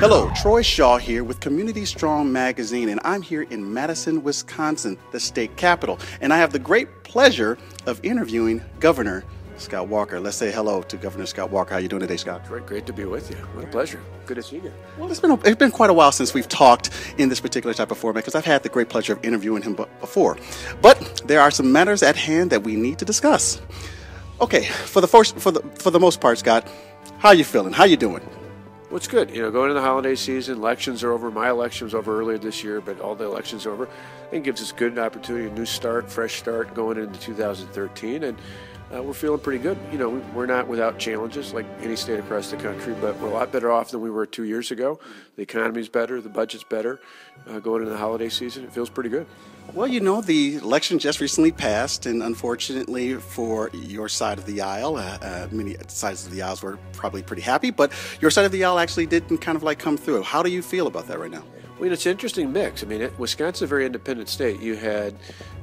Hello, Troy Shaw here with Community Strong Magazine, and I'm here in Madison, Wisconsin, the state capital. And I have the great pleasure of interviewing Governor Scott Walker. Let's say hello to Governor Scott Walker. How are you doing today, Scott? Great to be with you. What a pleasure. Good to see you. Well, it's been quite a while since we've talked in this particular type of format because I've had the great pleasure of interviewing him before. But there are some matters at hand that we need to discuss. Okay, for the most part, Scott, how are you feeling? How are you doing? Well, it's good. Going into the holiday season, elections are over. My election was over earlier this year, but all the elections are over. It gives us a good opportunity, a new start, fresh start going into 2013, and we're feeling pretty good. We're not without challenges like any state across the country, but we're a lot better off than we were 2 years ago. The economy's better, the budget's better. Going into the holiday season, it feels pretty good. Well, the election just recently passed, and unfortunately for your side of the aisle, many sides of the aisles were probably pretty happy, but your side of the aisle actually didn't kind of like come through. How do you feel about that right now? Well, it's an interesting mix. Wisconsin's a very independent state. You had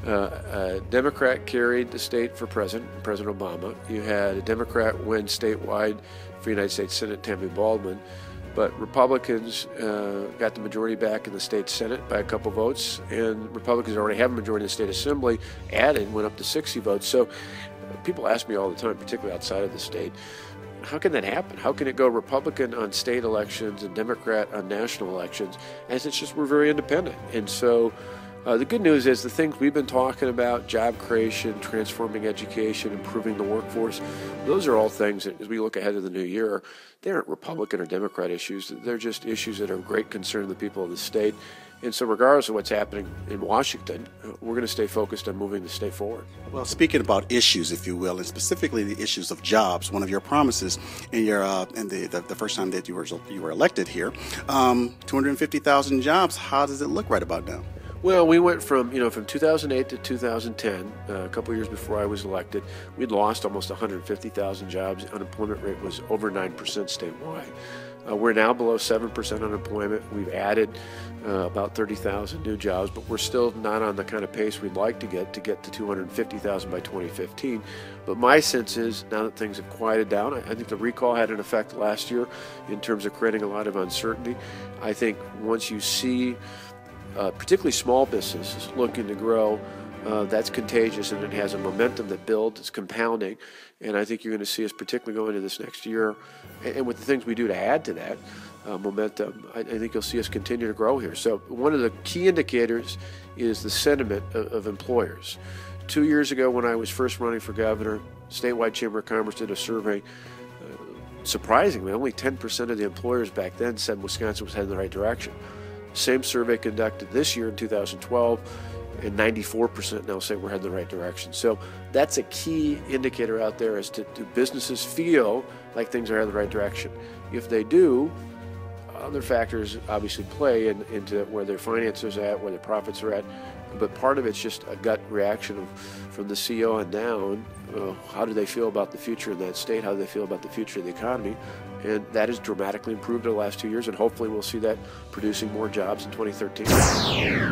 a Democrat carried the state for President Obama. You had a Democrat win statewide for United States Senate, Tammy Baldwin. But Republicans got the majority back in the state Senate by a couple votes, and Republicans already have a majority in the state Assembly, went up to 60 votes. So people ask me all the time, particularly outside of the state, how can that happen? How can it go Republican on state elections and Democrat on national elections? And it's just we're very independent. And so the good news is the things we've been talking about, job creation, transforming education, improving the workforce, those are all things that as we look ahead to the new year, they aren't Republican or Democrat issues. They're just issues that are of great concern to the people of the state. And so regardless of what's happening in Washington, we're going to stay focused on moving the state forward. Well, speaking about issues, if you will, and specifically the issues of jobs, one of your promises in your in the first time that you were elected here, 250,000 jobs. How does it look right about now? Well, we went from 2008 to 2010, a couple of years before I was elected, we'd lost almost 150,000 jobs. The unemployment rate was over 9% statewide. We're now below 7% unemployment. We've added about 30,000 new jobs, but we're still not on the kind of pace we'd like to get to 250,000 by 2015. But my sense is now that things have quieted down, I think the recall had an effect last year in terms of creating a lot of uncertainty. I think once you see particularly small businesses looking to grow, that's contagious, and it has a momentum that builds, it's compounding, and I think you're going to see us particularly going into this next year, and with the things we do to add to that momentum, I think you'll see us continue to grow here. So one of the key indicators is the sentiment of employers. 2 years ago when I was first running for governor, Statewide Chamber of Commerce did a survey. Surprisingly, only 10% of the employers back then said Wisconsin was heading in the right direction. Same survey conducted this year in 2012, and 94% now say we're heading in the right direction. So that's a key indicator out there as to do businesses feel like things are heading in the right direction. If they do, other factors obviously play into where their finances are at, where their profits are at. But part of it's just a gut reaction from the CEO on down. How do they feel about the future of that state? How do they feel about the future of the economy? And that has dramatically improved in the last 2 years, and hopefully we'll see that producing more jobs in 2013.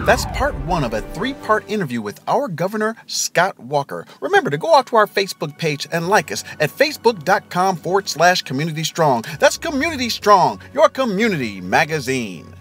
That's part one of a three-part interview with our Governor, Scott Walker. Remember to go out to our Facebook page and like us at facebook.com/Community Strong. That's Community Strong, your community magazine.